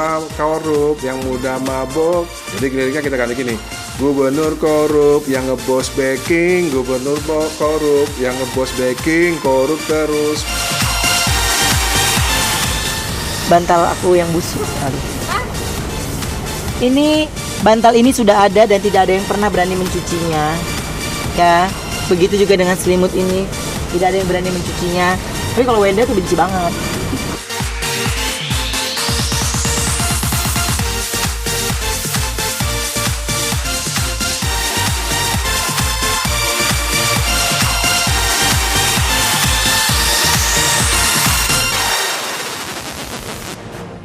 tua korup, yang muda mabok. Jadi liriknya kita ganti gini. Gubernur korup yang ngebos backing, gubernur korup yang ngebos backing, korup terus. Bantal aku yang busuk sekali. Ini bantal ini sudah ada dan tidak ada yang pernah berani mencucinya. Ya, begitu juga dengan selimut ini, tidak ada yang berani mencucinya. Tapi kalau Wenda tuh benci banget.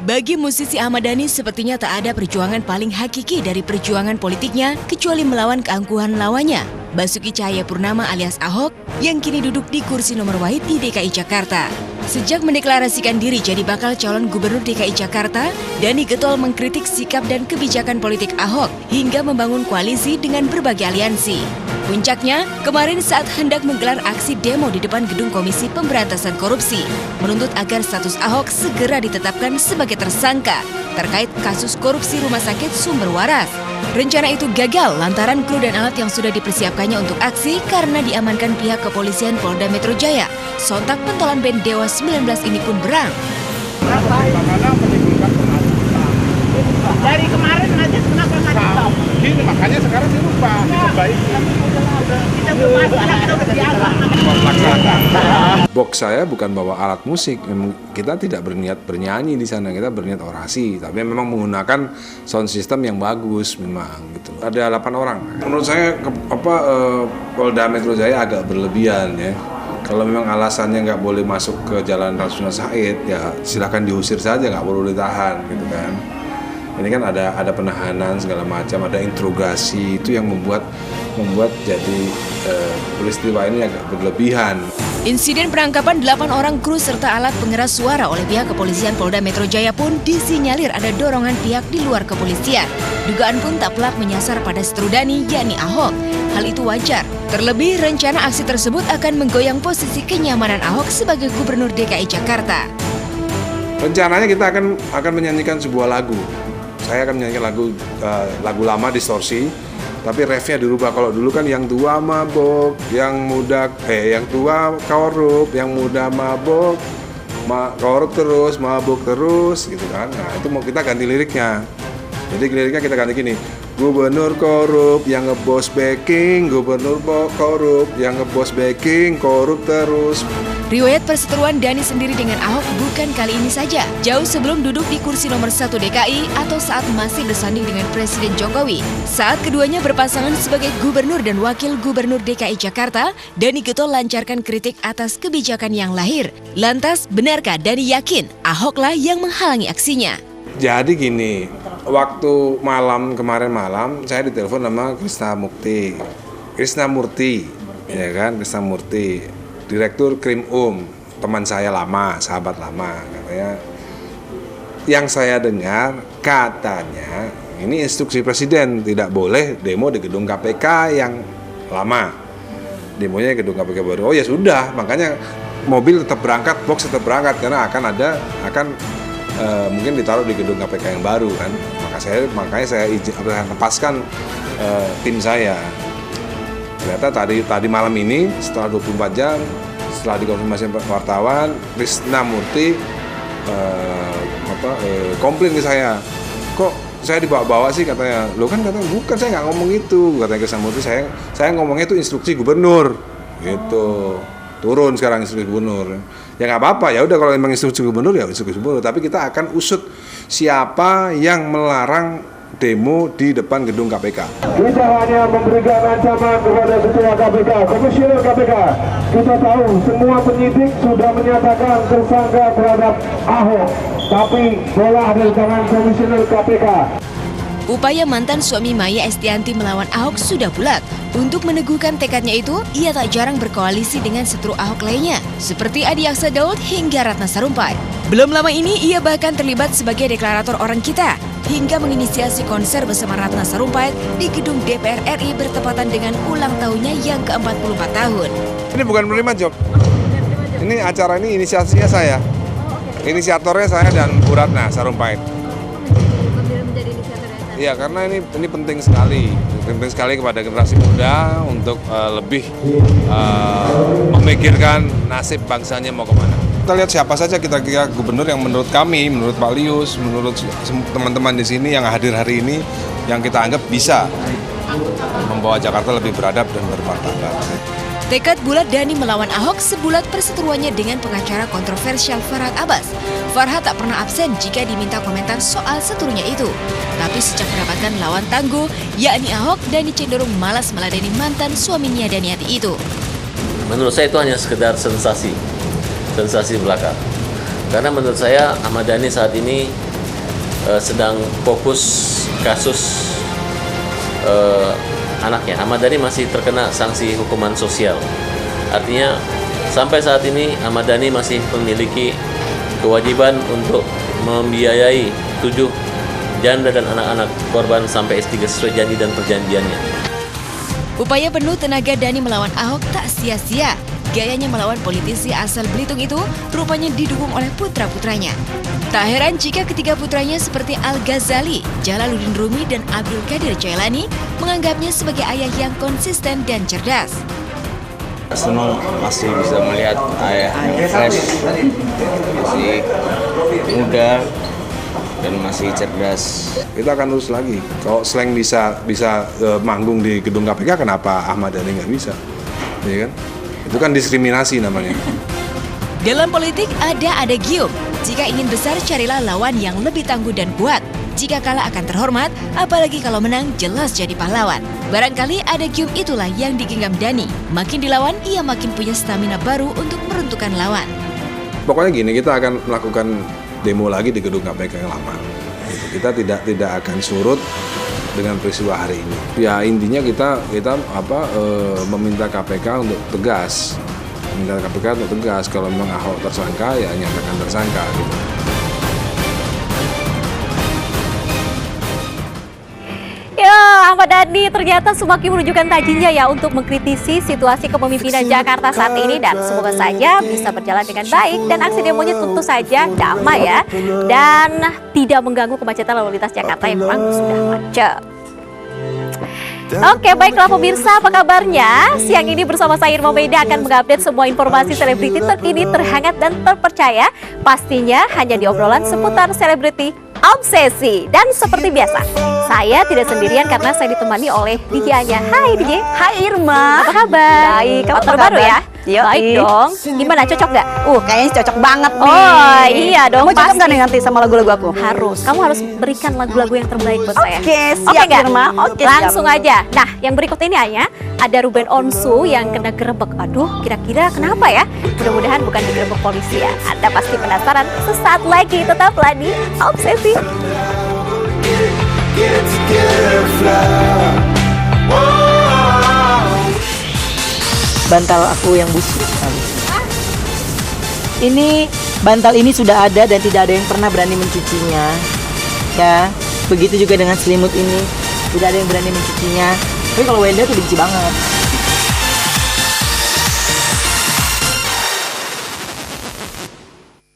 Bagi musisi Ahmad Dhani sepertinya tak ada perjuangan paling hakiki dari perjuangan politiknya kecuali melawan keangkuhan lawannya, Basuki Cahayapurnama alias Ahok yang kini duduk di kursi nomor wahid di DKI Jakarta. Sejak mendeklarasikan diri jadi bakal calon gubernur DKI Jakarta, Dhani getol mengkritik sikap dan kebijakan politik Ahok hingga membangun koalisi dengan berbagai aliansi. Puncaknya, kemarin saat hendak menggelar aksi demo di depan gedung Komisi Pemberantasan Korupsi, menuntut agar status Ahok segera ditetapkan sebagai tersangka terkait kasus korupsi Rumah Sakit Sumber Waras. Rencana itu gagal lantaran kru dan alat yang sudah dipersiapkannya untuk aksi karena diamankan pihak kepolisian Polda Metro Jaya. Sontak pentolan band Dewa 19 ini pun berang. Dari kemarin aja kenapa nggak ditop? Gini makanya sekarang dirubah, diperbaiki. Kita belum masuk, kita udah biasa. Box saya bukan bawa alat musik, kita tidak berniat bernyanyi di sana, kita berniat orasi, tapi memang menggunakan sound system yang bagus memang gitu. Ada 8 orang. Menurut saya Polda Metro Jaya agak berlebihan ya. Kalau memang alasannya nggak boleh masuk ke Jalan Rasuna Said, ya silakan diusir saja, nggak perlu ditahan gitu kan. Ini kan ada penahanan segala macam, ada interogasi, itu yang membuat jadi peristiwa ini agak berlebihan. Insiden penangkapan 8 orang kru serta alat pengeras suara oleh pihak kepolisian Polda Metro Jaya pun disinyalir ada dorongan pihak di luar kepolisian. Dugaan pun tak pelak menyasar pada seteru Dhani, yakni Ahok. Hal itu wajar. Terlebih, rencana aksi tersebut akan menggoyang posisi kenyamanan Ahok sebagai gubernur DKI Jakarta. Rencananya kita akan menyanyikan sebuah lagu. Saya akan menyanyikan lagu lama distorsi, tapi refnya dirubah. Kalau dulu kan yang tua mabok, yang tua korup, yang muda mabok, korup terus, mabok terus, gitu kan. Nah itu mau kita ganti liriknya. Jadi liriknya kita ganti gini. Gubernur korup yang ngebos backing, gubernur korup yang ngebos backing, korup terus. Riwayat perseteruan Dhani sendiri dengan Ahok bukan kali ini saja. Jauh sebelum duduk di kursi nomor 1 DKI atau saat masih bersanding dengan Presiden Jokowi. Saat keduanya berpasangan sebagai gubernur dan wakil gubernur DKI Jakarta, Dhani getol lancarkan kritik atas kebijakan yang lahir. Lantas, benarkah Dhani yakin Ahoklah yang menghalangi aksinya? Jadi gini, waktu kemarin malam saya ditelepon sama Krisna Murti, ya kan, Krisna Murti, Direktur Krim teman saya lama, sahabat lama, katanya. Yang saya dengar katanya ini instruksi Presiden tidak boleh demo di gedung KPK yang lama, demonya gedung KPK baru. Oh ya sudah, makanya mobil tetap berangkat, box tetap berangkat karena akan mungkin ditaruh di gedung KPK yang baru kan. Makanya saya lepaskan tim saya. Ternyata tadi malam ini setelah 24 jam setelah dikonfirmasi wartawan, Krisna Murti komplain ke saya. Kok saya dibawa-bawa sih, katanya. Lo kan katanya bukan, saya nggak ngomong itu, katanya Krisna Murti. Saya ngomongnya itu instruksi gubernur gitu. Turun sekarang instruksi gubernur. Ya nggak apa-apa, ya udah kalau memang instruksi gubernur ya instruksi gubernur. Tapi kita akan usut siapa yang melarang demo di depan gedung KPK. Kita hanya memberikan ancaman kepada ketua KPK, komisioner KPK. Kita tahu semua penyidik sudah menyatakan tersangka terhadap Ahok, tapi bola ada di tangan komisioner KPK. Upaya mantan suami Maya Estianty melawan Ahok sudah bulat. Untuk meneguhkan tekadnya itu, ia tak jarang berkoalisi dengan setru Ahok lainnya, seperti Adi Aksa Daud hingga Ratna Sarumpait. Belum lama ini, ia bahkan terlibat sebagai deklarator Orang Kita, hingga menginisiasi konser bersama Ratna Sarumpait di gedung DPR RI bertepatan dengan ulang tahunnya yang ke-44 tahun. Ini bukan penerima job. Ini acara ini inisiasinya saya. Inisiatornya saya dan Bu Ratna Sarumpait. Ya, karena ini penting sekali kepada generasi muda untuk lebih memikirkan nasib bangsanya mau kemana. Kita lihat siapa saja kira-kira gubernur yang menurut kami, menurut Pak Lius, menurut teman-teman di sini yang hadir hari ini, yang kita anggap bisa membawa Jakarta lebih beradab dan bermartabat. Tekad bulat Dani melawan Ahok sebulat perseteruannya dengan pengacara kontroversial Farhad Abbas. Farhad tak pernah absen jika diminta komentar soal seterunya itu. Tapi sejak mendapatkan lawan tangguh, yakni Ahok, Dani cenderung malas meladeni mantan suaminya Daniati itu. Menurut saya itu hanya sekedar sensasi belaka. Karena menurut saya Ahmad Dhani saat ini sedang fokus kasus anaknya. Ahmad Dhani masih terkena sanksi hukuman sosial. Artinya sampai saat ini Ahmad Dhani masih memiliki kewajiban untuk membiayai 7 janda dan anak-anak korban sampai S3 sesuai janji dan perjanjiannya. Upaya penuh tenaga Dani melawan Ahok tak sia-sia. Gayanya melawan politisi asal Belitung itu rupanya didukung oleh putra-putranya. Tak heran jika ketiga putranya seperti Al-Ghazali, Jalaluddin Rumi, dan Abdul Qadir Jailani menganggapnya sebagai ayah yang konsisten dan cerdas. Senang masih bisa melihat ayah yang fresh, masih muda, dan masih cerdas. Kita akan terus lagi. Kalau Slang bisa manggung di gedung KPK, kenapa Ahmad Dhani nggak bisa? Ya kan? Itu kan diskriminasi namanya. Dalam politik ada gium. Jika ingin besar carilah lawan yang lebih tangguh dan kuat. Jika kalah akan terhormat, apalagi kalau menang jelas jadi pahlawan. Barangkali ada gium itulah yang digenggam Dani. Makin dilawan, ia makin punya stamina baru untuk meruntuhkan lawan. Pokoknya gini, kita akan melakukan demo lagi di gedung KPK yang lama. Kita tidak akan surut dengan peristiwa hari ini. Ya intinya kita meminta KPK untuk tegas. Meminta KPK untuk tegas, kalau memang Ahok tersangka ya nyatakan tersangka gitu. Ya, Ahmad Dhani ternyata semakin menunjukkan tajinya ya untuk mengkritisi situasi kepemimpinan Jakarta saat ini, dan semoga saja bisa berjalan dengan baik dan aksi demonya tentu saja damai ya, dan tidak mengganggu kemacetan lalu lintas Jakarta yang memang sudah macet. Oke, baiklah pemirsa, apa kabarnya? Siang ini bersama saya Irma Meda akan mengupdate semua informasi selebriti terkini, terhangat dan terpercaya. Pastinya hanya di obrolan seputar selebriti obsesi. Dan seperti biasa, saya tidak sendirian karena saya ditemani oleh DJ-nya. Hai DJ. Hai Irma. Apa kabar? Baik, Kabar terbaru ya? Yoi. Baik dong. Gimana, cocok nggak? Kayaknya cocok banget nih. Oh iya dong, Kamu cocok pasti. nggak nih nanti sama lagu-lagu aku? Harus. Kamu harus berikan lagu-lagu yang terbaik buat saya. Oke, siap nggak? Irma. Oke, langsung siap. aja. Nah, yang berikut ini hanya ada Ruben Onsu yang kena gerebek. Aduh, kira-kira kenapa ya? Mudah-mudahan bukan digerebek polisi ya. Anda pasti penasaran. Sesaat lagi tetaplah di Obsesi. Bantal aku yang busuk sekali. Bantal ini sudah ada dan tidak ada yang pernah berani mencucinya. Ya, begitu juga dengan selimut ini. Tidak ada yang berani mencucinya. Tapi kalau Wenda tuh benci banget.